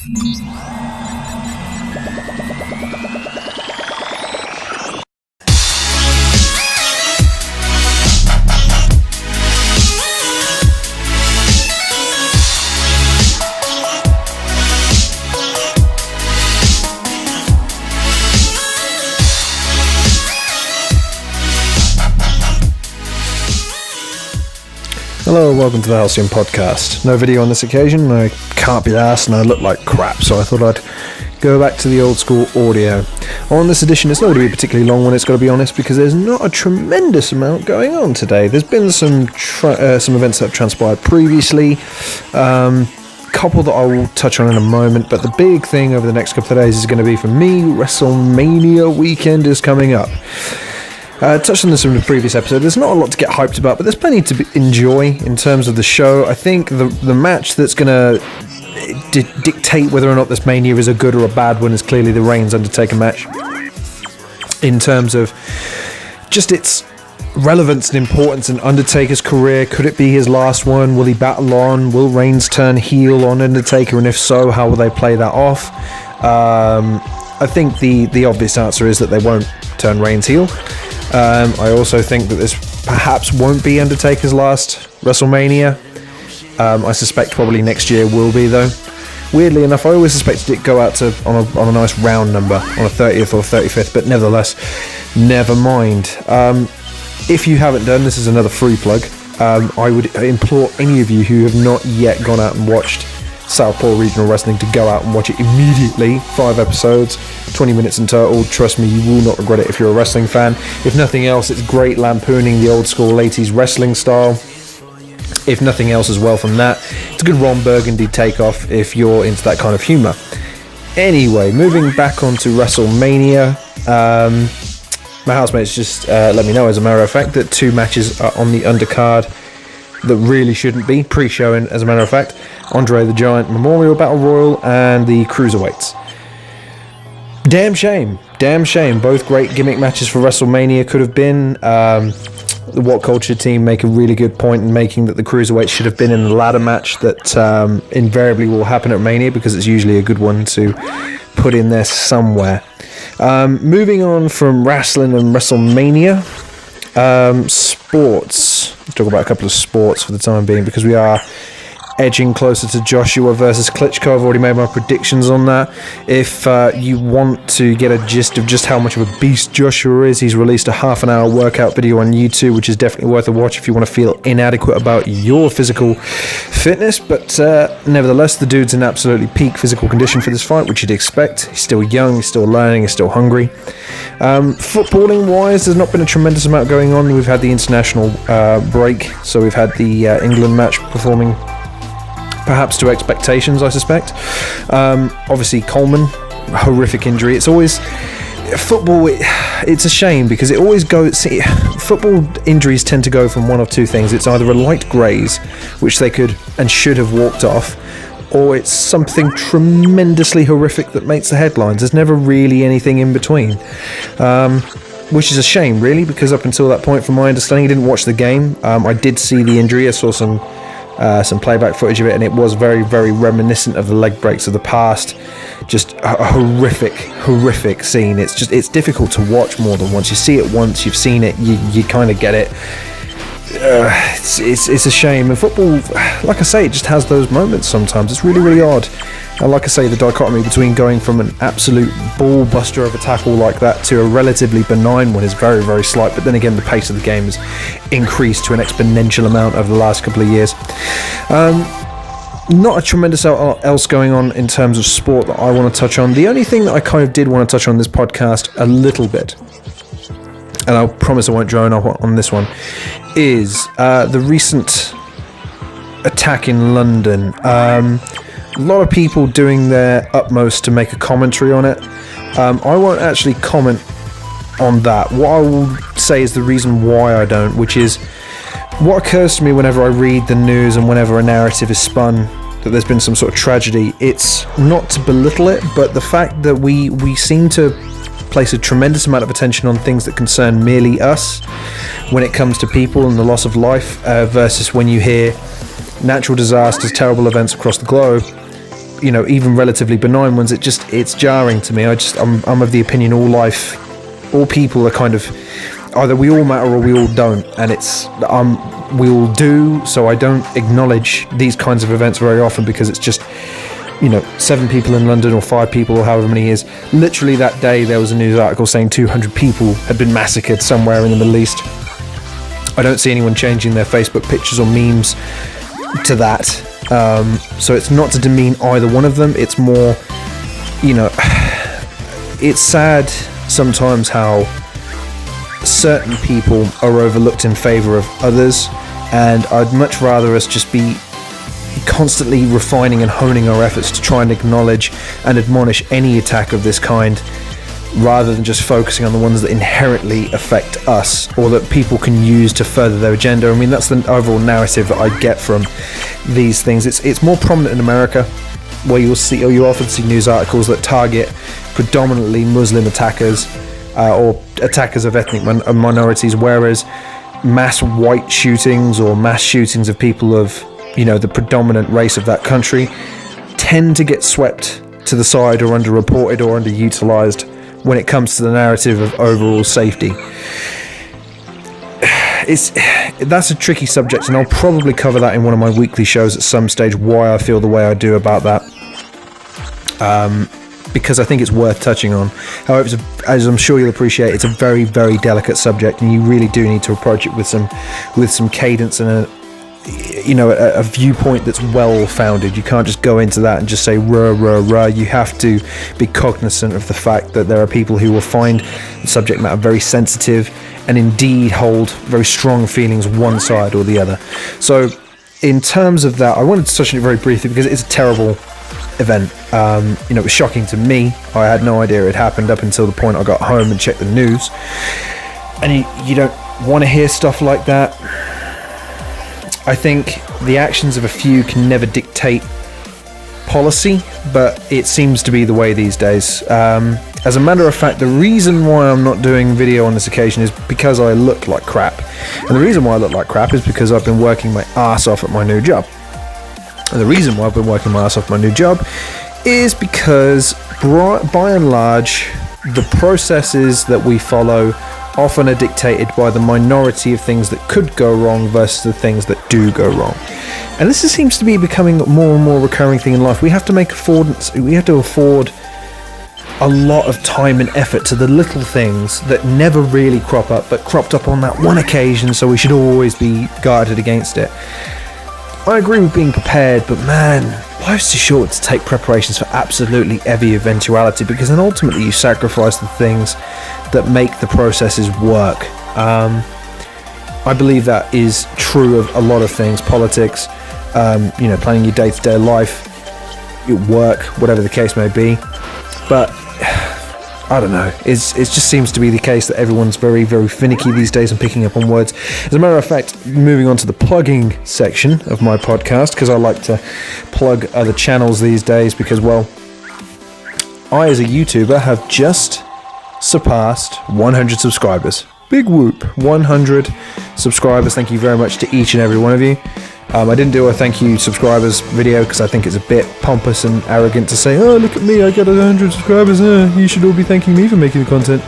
Hello, welcome to the Halcyon Podcast. No video on this occasion, I can't be arsed and I look like crap, so I thought I'd go back to the old school audio. On this edition, it's not going to be a particularly long one, it's got to be honest, because there's not a tremendous amount going on today. There's been some events that have transpired previously, couple that I will touch on in a moment, but the big thing over the next couple of days is going to be, for me, Wrestlemania weekend is coming up. Touched on this in the previous episode. There's not a lot to get hyped about, but there's plenty to enjoy in terms of the show. I think the match that's going to dictate whether or not this Mania is a good or a bad one is clearly the Reigns Undertaker match. In terms of just its relevance and importance in Undertaker's career, could it be his last one? Will he battle on? Will Reigns turn heel on Undertaker? And if so, how will they play that off? I think the obvious answer is that they won't turn Reigns heel. I also think that this perhaps won't be Undertaker's last WrestleMania. I suspect probably next year will be, though. Weirdly enough, I always suspected it go out to on a nice round number on a 30th or 35th, but nevertheless, never mind. If you haven't done, this is another free plug. I would implore any of you who have not yet gone out and watched Southpaw Regional Wrestling to go out and watch it immediately. 5 episodes, 20 minutes in total. Trust me, you will not regret it if you're a wrestling fan. If nothing else, it's great lampooning the old school 80s wrestling style. If nothing else as well from that, it's a good Ron Burgundy takeoff if you're into that kind of humour. Anyway, moving back onto WrestleMania, my housemates just let me know, as a matter of fact, that 2 matches are on the undercard that really shouldn't be, pre-showing as a matter of fact. Andre the Giant Memorial Battle Royal and the Cruiserweights. Damn shame. Both great gimmick matches for WrestleMania could have been. The What Culture team make a really good point in making that the Cruiserweights should have been in the ladder match that invariably will happen at Mania, because it's usually a good one to put in there somewhere. Moving on from wrestling and WrestleMania, sports. Let's talk about a couple of sports for the time being, because we are edging closer to Joshua versus Klitschko. I've already made my predictions on that. If you want to get a gist of just how much of a beast Joshua is, he's released a half-an-hour workout video on YouTube, which is definitely worth a watch if you want to feel inadequate about your physical fitness. But nevertheless, the dude's in absolutely peak physical condition for this fight, which you'd expect. He's still young, he's still learning, he's still hungry. Footballing-wise, there's not been a tremendous amount going on. We've had the international break, so we've had the England match performing perhaps to expectations, I suspect. Obviously, Coleman, horrific injury. It's always football. It's a shame because it always goes. Football injuries tend to go from one of two things. It's either a light graze, which they could and should have walked off, or it's something tremendously horrific that makes the headlines. There's never really anything in between. Which is a shame, really, because up until that point, from my understanding, I didn't watch the game. I did see the injury. I saw some playback footage of it, and it was very, very reminiscent of the leg breaks of the past. Just a horrific scene. It's difficult to watch more than once. You see it once, you've seen it, you kind of get it. It's a shame. And football, like I say, it just has those moments sometimes. It's really, really odd. And like I say, the dichotomy between going from an absolute ball buster of a tackle like that to a relatively benign one is very, very slight. But then again, the pace of the game has increased to an exponential amount over the last couple of years. Not a tremendous else going on in terms of sport that I want to touch on. The only thing that I kind of did want to touch on this podcast a little bit, and I promise I won't drone on this one, is the recent attack in London. A lot of people doing their utmost to make a commentary on it. I won't actually comment on that. What I will say is the reason why I don't, which is what occurs to me whenever I read the news and whenever a narrative is spun that there's been some sort of tragedy. It's not to belittle it, but the fact that we seem to place a tremendous amount of attention on things that concern merely us when it comes to people and the loss of life, versus when you hear natural disasters, terrible events across the globe, even relatively benign ones, it's jarring to me. I'm of the opinion all people are kind of, either we all matter or we all don't, and we all do, so I don't acknowledge these kinds of events very often, because it's just 7 people in London or 5 people or however many it is. Literally that day there was a news article saying 200 people had been massacred somewhere in the Middle East. I don't see anyone changing their Facebook pictures or memes to that, so it's not to demean either one of them. It's more, it's sad sometimes how certain people are overlooked in favour of others, and I'd much rather us just be constantly refining and honing our efforts to try and acknowledge and admonish any attack of this kind, rather than just focusing on the ones that inherently affect us or that people can use to further their agenda. I mean, that's the overall narrative that I get from these things. It's more prominent in America, where you often see news articles that target predominantly Muslim attackers or attackers of ethnic minorities, whereas mass white shootings or mass shootings of people of the predominant race of that country tend to get swept to the side or underreported or underutilized when it comes to the narrative of overall safety. That's a tricky subject, and I'll probably cover that in one of my weekly shows at some stage, why I feel the way I do about that, because I think it's worth touching on. However, as I'm sure you'll appreciate, it's a very, very delicate subject, and you really do need to approach it with some cadence and a viewpoint that's well founded. You can't just go into that and just say rah rah rah. You have to be cognizant of the fact that there are people who will find the subject matter very sensitive and indeed hold very strong feelings one side or the other. So in terms of that, I wanted to touch on it very briefly because it's a terrible event. It was shocking to me. I had no idea it happened up until the point I got home and checked the news, and you don't want to hear stuff like that. I think the actions of a few can never dictate policy, but it seems to be the way these days. As a matter of fact, the reason why I'm not doing video on this occasion is because I look like crap. And the reason why I look like crap is because I've been working my ass off at my new job. And the reason why I've been working my ass off my new job is because, by and large, the processes that we follow often are dictated by the minority of things that could go wrong versus the things that do go wrong. And this seems to be becoming more and more recurring thing in life. We have to afford a lot of time and effort to the little things that never really crop up, but cropped up on that one occasion, so we should always be guarded against it. I agree with being prepared, but man, life's too short to take preparations for absolutely every eventuality, because then ultimately you sacrifice the things that make the processes work. I believe that is true of a lot of things, politics, planning your day-to-day life, your work, whatever the case may be. But I don't know, it just seems to be the case that everyone's very, very finicky these days and picking up on words. As a matter of fact, moving on to the plugging section of my podcast, because I like to plug other channels these days, because, well, I as a YouTuber have just surpassed 100 subscribers. Big whoop, 100 subscribers. Thank you very much to each and every one of you. I didn't do a thank you subscribers video because I think it's a bit pompous and arrogant to say, oh, look at me, I got 100 subscribers, you should all be thanking me for making the content.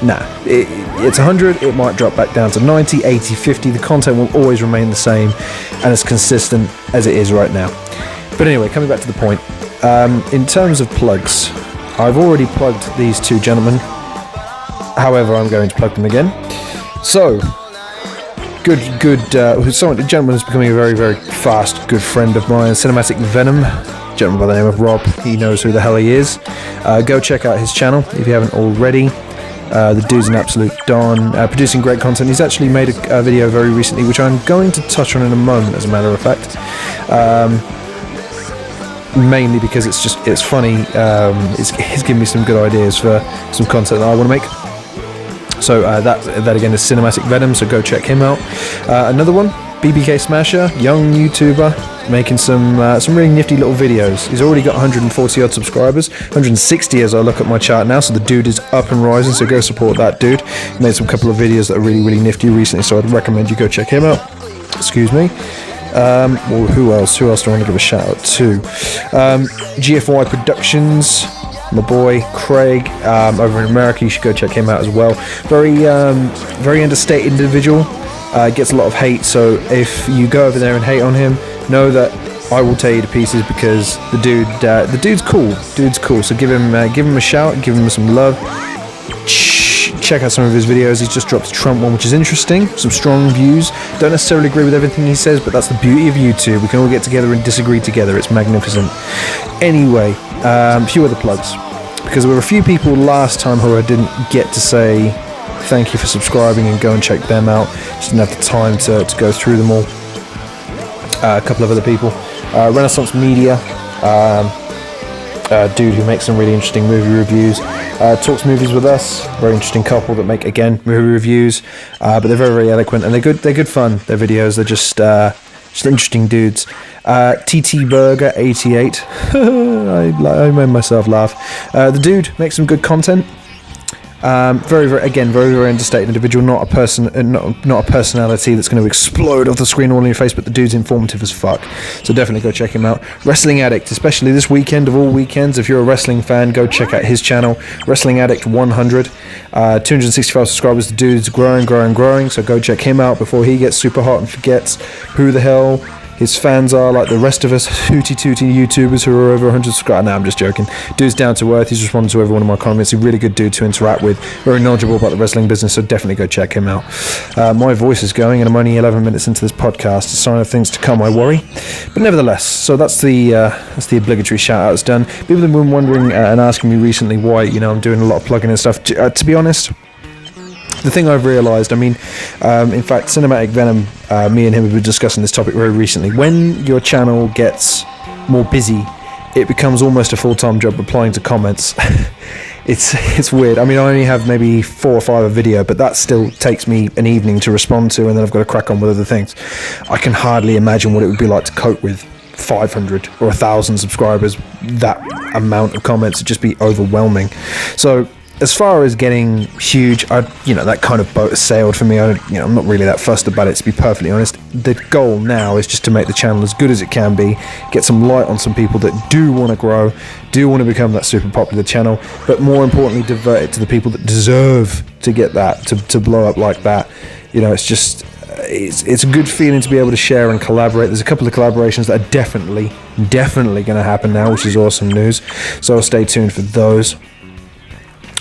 Nah, it's 100, it might drop back down to 90, 80, 50, the content will always remain the same and as consistent as it is right now. But anyway, coming back to the point, in terms of plugs, I've already plugged these two gentlemen, however I'm going to plug them again. So, a gentleman who's becoming a very, very fast good friend of mine, Cinematic Venom, a gentleman by the name of Rob. He knows who the hell he is. Go check out his channel if you haven't already. The dude's an absolute don, producing great content. He's actually made a video very recently, which I'm going to touch on in a moment, as a matter of fact. Mainly because it's funny. He's given me some good ideas for some content that I want to make. So that again is Cinematic Venom, so go check him out. Another one, BBK Smasher, young YouTuber, making some really nifty little videos. He's already got 140 odd subscribers, 160 as I look at my chart now, so the dude is up and rising, so go support that dude. He made some couple of videos that are really, really nifty recently, so I'd recommend you go check him out. Excuse me. Well, who else do I want to give a shout out to? GFY Productions, my boy Craig, over in America. You should go check him out as well. Very understated individual. Gets a lot of hate, so if you go over there and hate on him, know that I will tear you to pieces, because the dude's cool. So give him a shout, give him some love. Check out some of his videos. He's just dropped a Trump one, which is interesting. Some strong views. Don't necessarily agree with everything he says, but that's the beauty of YouTube. We can all get together and disagree together. It's magnificent. Anyway, a few other plugs, because there were a few people last time who I didn't get to say thank you for subscribing and go and check them out. Just didn't have the time to go through them all. A couple of other people. Renaissance Media, dude who makes some really interesting movie reviews. Talks movies with us. Very interesting couple that make, again, movie reviews. But they're very, very eloquent, and they're good fun. Their videos, they're just interesting dudes. TT Burger 88. I made myself laugh. The dude makes some good content. Very, very understated individual. Not a personality that's going to explode off the screen all in your face, but the dude's informative as fuck. So definitely go check him out. Wrestling Addict, especially this weekend of all weekends. If you're a wrestling fan, go check out his channel, Wrestling Addict 100. 265 subscribers. The dude's growing. So go check him out before he gets super hot and forgets who the hell his fans are, like the rest of us hooty-tooty YouTubers who are over 100 subscribers. Nah, I'm just joking. Dude's down to earth. He's responded to every one of my comments. He's a really good dude to interact with. Very knowledgeable about the wrestling business, so definitely go check him out. My voice is going, and I'm only 11 minutes into this podcast. A sign of things to come, I worry. But nevertheless, so that's the obligatory shout-outs done. People have been wondering and asking me recently why, I'm doing a lot of plugging and stuff. To be honest, the thing I've realised, in fact, Cinematic Venom, me and him have been discussing this topic very recently. When your channel gets more busy, it becomes almost a full-time job replying to comments. It's weird. I only have maybe 4 or 5 a video, but that still takes me an evening to respond to, and then I've got to crack on with other things. I can hardly imagine what it would be like to cope with 500 or 1,000 subscribers. That amount of comments would just be overwhelming. So as far as getting huge, that kind of boat has sailed for me. I'm not really that fussed about it, to be perfectly honest. The goal now is just to make the channel as good as it can be, get some light on some people that do want to grow, do want to become that super popular channel, but more importantly, divert it to the people that deserve to get that, to blow up like that. It's a good feeling to be able to share and collaborate. There's a couple of collaborations that are definitely going to happen now, which is awesome news. So stay tuned for those.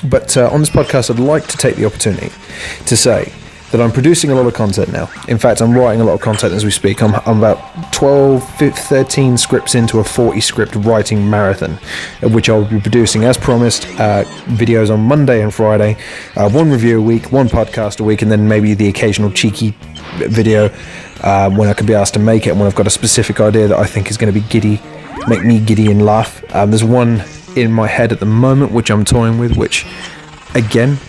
But on this podcast, I'd like to take the opportunity to say that I'm producing a lot of content now. In fact, I'm writing a lot of content as we speak. I'm about 13 scripts into a 40-script writing marathon, of which I'll be producing, as promised, videos on Monday and Friday, 1 review a week, 1 podcast a week, and then maybe the occasional cheeky video when I can be asked to make it, and when I've got a specific idea that I think is going to be make me giddy and laugh. There's one in my head at the moment which I'm toying with, which again,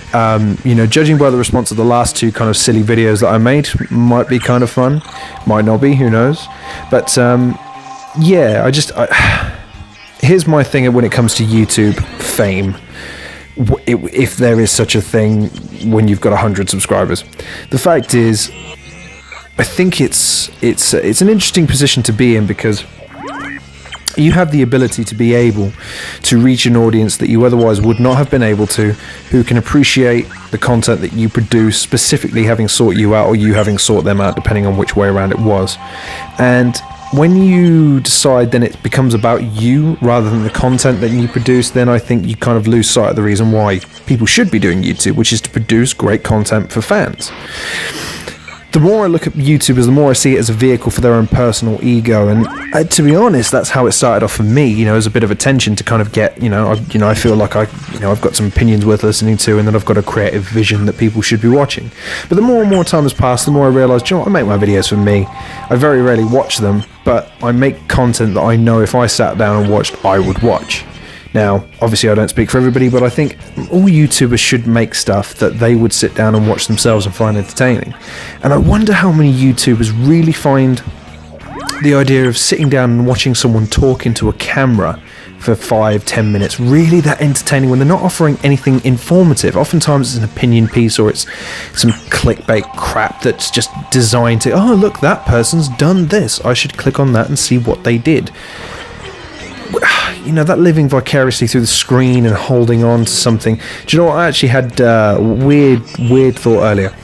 judging by the response of the last 2 kind of silly videos that I made, might be kind of fun, might not be, who knows. But here's my thing when it comes to YouTube fame, if there is such a thing when you've got 100 subscribers. The fact is, I think it's an interesting position to be in, because you have the ability to be able to reach an audience that you otherwise would not have been able to, who can appreciate the content that you produce, specifically having sought you out or you having sought them out, depending on which way around it was. And when you decide then it becomes about you rather than the content that you produce, then I think you kind of lose sight of the reason why people should be doing YouTube, which is to produce great content for fans. The more I look at YouTubers, the more I see it as a vehicle for their own personal ego, and to be honest, that's how it started off for me. As a bit of attention to kind of get, I feel like I've got some opinions worth listening to, and that I've got a creative vision that people should be watching. But the more and more time has passed, the more I realise, I make my videos for me. I very rarely watch them, but I make content that I know if I sat down and watched, I would watch. Now, obviously I don't speak for everybody, but I think all YouTubers should make stuff that they would sit down and watch themselves and find entertaining. And I wonder how many YouTubers really find the idea of sitting down and watching someone talk into a camera for 5-10 minutes really that entertaining when they're not offering anything informative. Oftentimes it's an opinion piece or it's some clickbait crap that's just designed to, oh look, that person's done this, I should click on that and see what they did. You know, that living vicariously through the screen and holding on to something. Do you know what? I actually had a weird thought earlier.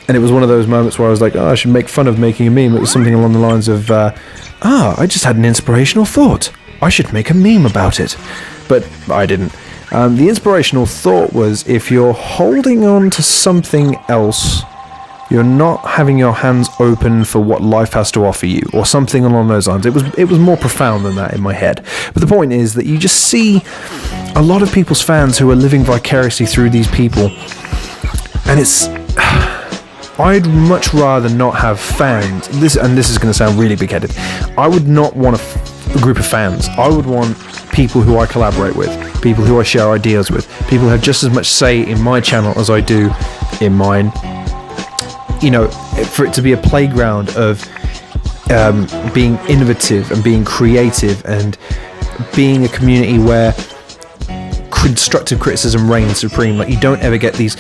And it was one of those moments where I was like, oh, I should make fun of making a meme. It was something along the lines of, I just had an inspirational thought. I should make a meme about it. But I didn't. The inspirational thought was, if you're holding on to something else, you're not having your hands open for what life has to offer you, or something along those lines. It was more profound than that in my head. But the point is that you just see a lot of people's fans who are living vicariously through these people, and it's... I'd much rather not have fans. This is going to sound really big-headed. I would not want a group of fans. I would want people who I collaborate with, people who I share ideas with, people who have just as much say in my channel as I do in mine. You know, for it to be a playground of being innovative and being creative and being a community where constructive criticism reigns supreme. Like, you don't ever get these.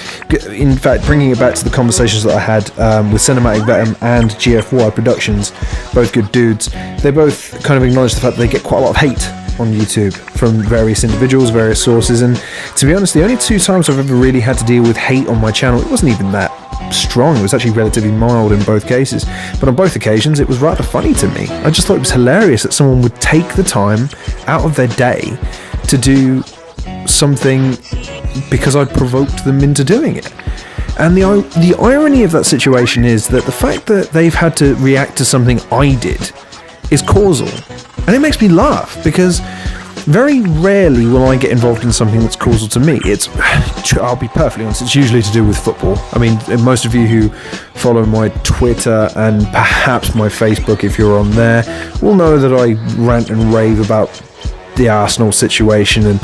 In fact, bringing it back to the conversations that I had with Cinematic Venom and GFY Productions, both good dudes, they both kind of acknowledge the fact that they get quite a lot of hate on YouTube from various individuals, various sources, and to be honest, the only 2 times I've ever really had to deal with hate on my channel, it wasn't even that strong. It was actually relatively mild in both cases, but on both occasions it was rather funny to me. I just thought it was hilarious that someone would take the time out of their day to do something because I'd provoked them into doing it. And the irony of that situation is that the fact that they've had to react to something I did is causal, and it makes me laugh, because very rarely will I get involved in something that's causal to me. I'll be perfectly honest, it's usually to do with football. I mean, most of you who follow my Twitter and perhaps my Facebook, if you're on there, will know that I rant and rave about the Arsenal situation and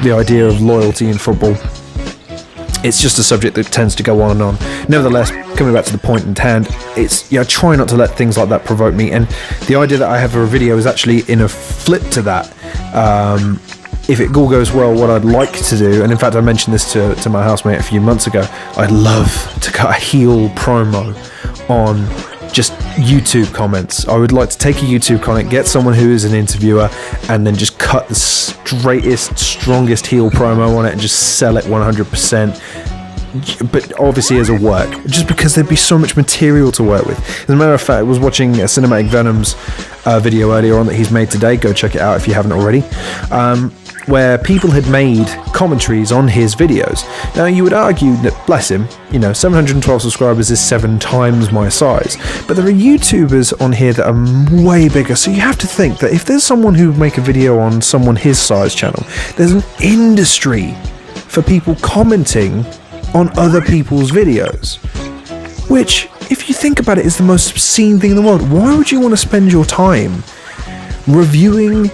the idea of loyalty in football. It's just a subject that tends to go on and on. Nevertheless, coming back to the point in hand, I try not to let things like that provoke me, and the idea that I have a video is actually in a flip to that. If it all goes well, what I'd like to do, and in fact I mentioned this to my housemate a few months ago, I'd love to cut a heel promo on just YouTube comments. I would like to take a YouTube comment, get someone who is an interviewer, and then just cut the straightest, strongest heel promo on it and just sell it 100%. But obviously as a work, just because there'd be so much material to work with. As a matter of fact, I was watching Cinematic Venom's video earlier on that he's made today. Go check it out if you haven't already. Where people had made commentaries on his videos. Now, you would argue that, bless him, 712 subscribers is 7 times my size, but there are YouTubers on here that are way bigger, so you have to think that if there's someone who would make a video on someone his size channel, there's an industry for people commenting on other people's videos, which, if you think about it, is the most obscene thing in the world. Why would you want to spend your time reviewing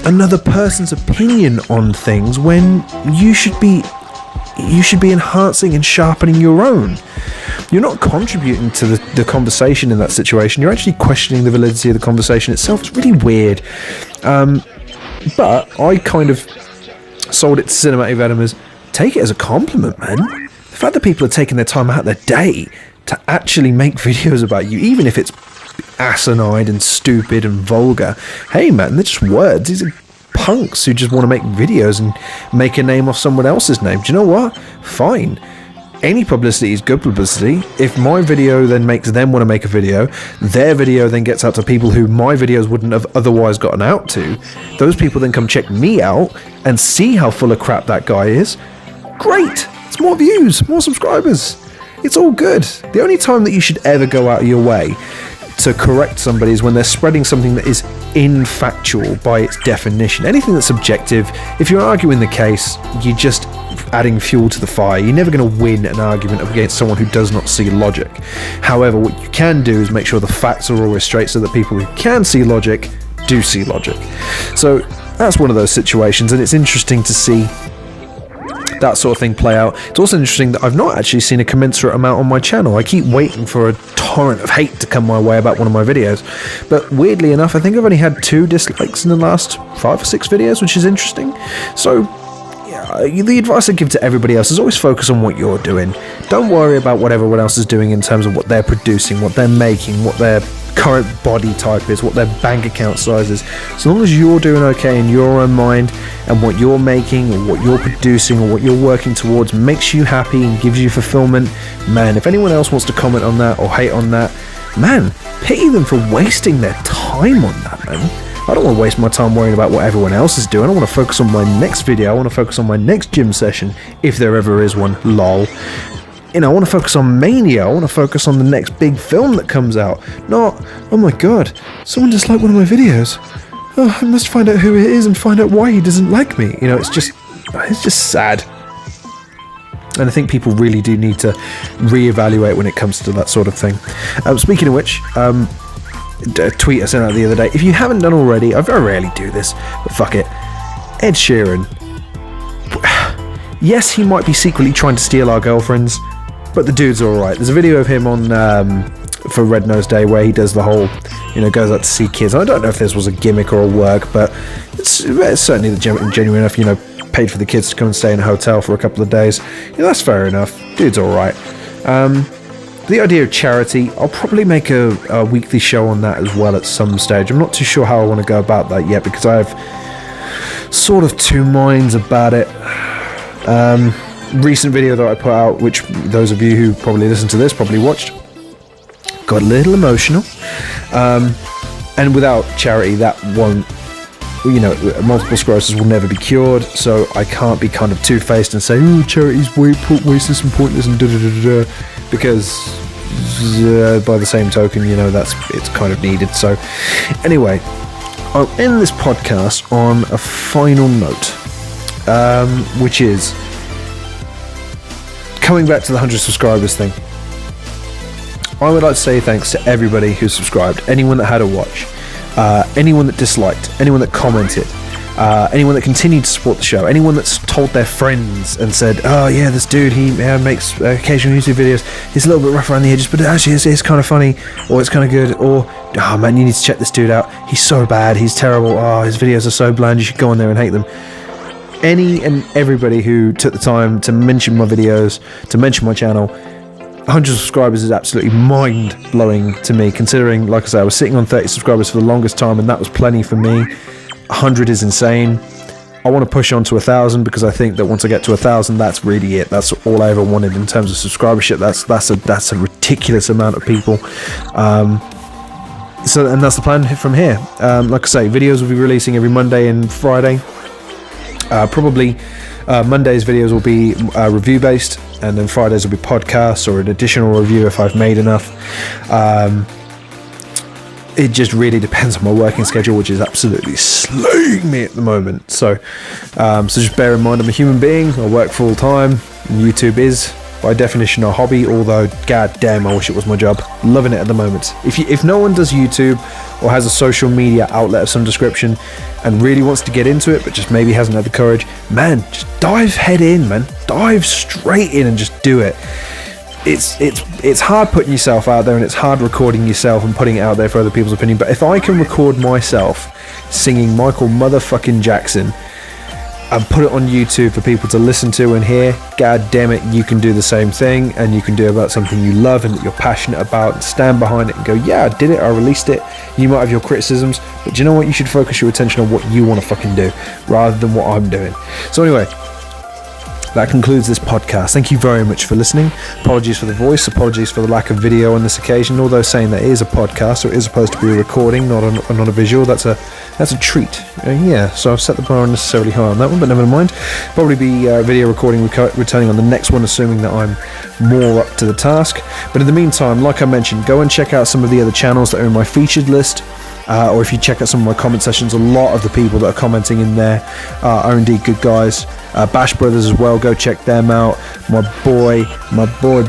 another person's opinion on things when you should be enhancing and sharpening your own? You're not contributing to the conversation in that situation. You're actually questioning the validity of the conversation itself. It's really weird. But I kind of sold it to Cinematic Venom as, take it as a compliment, man. The fact that people are taking their time out of their day to actually make videos about you, even if it's asinine and stupid and vulgar. Hey man, they're just words. These are punks who just want to make videos and make a name off someone else's name. Do you know what? Fine. Any publicity is good publicity. If my video then makes them want to make a video, their video then gets out to people who my videos wouldn't have otherwise gotten out to, those people then come check me out and see how full of crap that guy is. Great. It's more views, more subscribers. It's all good. The only time that you should ever go out of your way to correct somebody is when they're spreading something that is infactual by its definition. Anything that's subjective, if you're arguing the case, you're just adding fuel to the fire. You're never going to win an argument against someone who does not see logic. However, what you can do is make sure the facts are always straight so that people who can see logic do see logic. So that's one of those situations, and it's interesting to see that sort of thing play out. It's also interesting that I've not actually seen a commensurate amount on my channel. I keep waiting for a torrent of hate to come my way about one of my videos, but weirdly enough, I think I've only had 2 dislikes in the last 5 or 6 videos, which is interesting. So the advice I give to everybody else is always focus on what you're doing. Don't worry about what everyone else is doing in terms of what they're producing, what they're making, what their current body type is, what their bank account size is. So long as you're doing okay in your own mind, and what you're making or what you're producing or what you're working towards makes you happy and gives you fulfillment, man, if anyone else wants to comment on that or hate on that, man, pity them for wasting their time on that, man. I don't want to waste my time worrying about what everyone else is doing. I want to focus on my next video. I want to focus on my next gym session, if there ever is one, lol. I want to focus on Mania. I want to focus on the next big film that comes out. Not, oh my god, someone disliked one of my videos. Oh, I must find out who it is and find out why he doesn't like me. It's just sad. And I think people really do need to reevaluate when it comes to that sort of thing. Speaking of which, a tweet I sent out the other day. If you haven't done already, I very rarely do this, but fuck it. Ed Sheeran. Yes, he might be secretly trying to steal our girlfriends, but the dude's alright. There's a video of him on for Red Nose Day where he does the whole, goes out to see kids. I don't know if this was a gimmick or a work, but it's certainly genuine enough. Paid for the kids to come and stay in a hotel for a couple of days. That's fair enough. Dude's alright. The idea of charity, I'll probably make a weekly show on that as well at some stage. I'm not too sure how I want to go about that yet, because I have sort of 2 minds about it. Recent video that I put out, which those of you who probably listen to this probably watched, got a little emotional. And without charity, that won't, multiple sclerosis will never be cured, so I can't be kind of two-faced and say, oh, charity's wasteless and pointless and da-da-da-da-da, because by the same token, it's kind of needed. So anyway, I'll end this podcast on a final note, which is coming back to the 100 subscribers thing. I would like to say thanks to everybody who subscribed, anyone that had a watch, anyone that disliked, anyone that commented, anyone that continued to support the show, anyone that's told their friends and said, oh yeah, this dude, he makes occasional YouTube videos, he's a little bit rough around the edges, but actually it's kind of funny, or it's kind of good, or oh man, you need to check this dude out, he's so bad, he's terrible, oh, his videos are so bland, you should go on there and hate them. Any and everybody who took the time to mention my videos, to mention my channel, 100 subscribers is absolutely mind-blowing to me, considering, like I said, I was sitting on 30 subscribers for the longest time, and that was plenty for me. 100 is insane. I want to push on to 1,000, because I think that once I get to 1,000, that's really it. That's all I ever wanted in terms of subscribership. That's a ridiculous amount of people. And that's the plan from here. Like I say, videos will be releasing every Monday and Friday. Probably Monday's videos will be review based, and then Fridays will be podcasts or an additional review if I've made enough. It just really depends on my working schedule, which is absolutely slaying me at the moment. So just bear in mind, I'm a human being. I work full time, and YouTube is by definition a hobby, although god damn, I wish it was my job. Loving it at the moment. If no one does YouTube or has a social media outlet of some description and really wants to get into it but just maybe hasn't had the courage, man, just dive head in, man. Dive straight in and just do it. It's hard putting yourself out there, and it's hard recording yourself and putting it out there for other people's opinion, but if I can record myself singing Michael motherfucking Jackson and put it on YouTube for people to listen to and hear, god damn it, you can do the same thing, and you can do about something you love and that you're passionate about, and stand behind it and go, yeah, I did it, I released it. You might have your criticisms, but do you know what? You should focus your attention on what you want to fucking do rather than what I'm doing. So anyway, that concludes this podcast. Thank you very much for listening. Apologies for the voice, apologies for the lack of video on this occasion, although saying that it is a podcast, so it is supposed to be a recording, not a visual. That's a treat. So I've set the bar unnecessarily high on that one, but never mind. Probably be video recording returning on the next one, assuming that I'm more up to the task. But in the meantime, like I mentioned, go and check out some of the other channels that are in my featured list. Or if you check out some of my comment sessions, a lot of the people that are commenting in there are indeed good guys. Bash Brothers as well, go check them out. My boy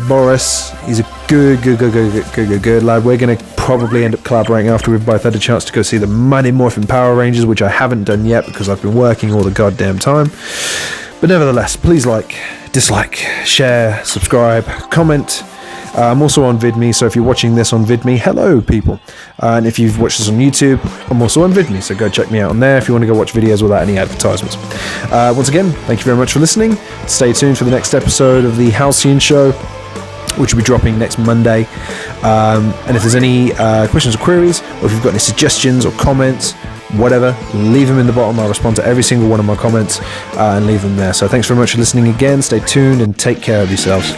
Boris, he's a good lad. We're going to probably end up collaborating after we've both had a chance to go see the Mighty Morphin Power Rangers, which I haven't done yet because I've been working all the goddamn time. But nevertheless, please like, dislike, share, subscribe, comment. I'm also on VidMe, so if you're watching this on VidMe, hello people. And if you've watched this on YouTube, I'm also on VidMe, so go check me out on there if you want to go watch videos without any advertisements. Once again, thank you very much for listening. Stay tuned for the next episode of the Halcyon Show, which will be dropping next Monday. And if there's any questions or queries, or if you've got any suggestions or comments, whatever, leave them in the bottom. I'll respond to every single one of my comments and leave them there. So thanks very much for listening again. Stay tuned and take care of yourselves.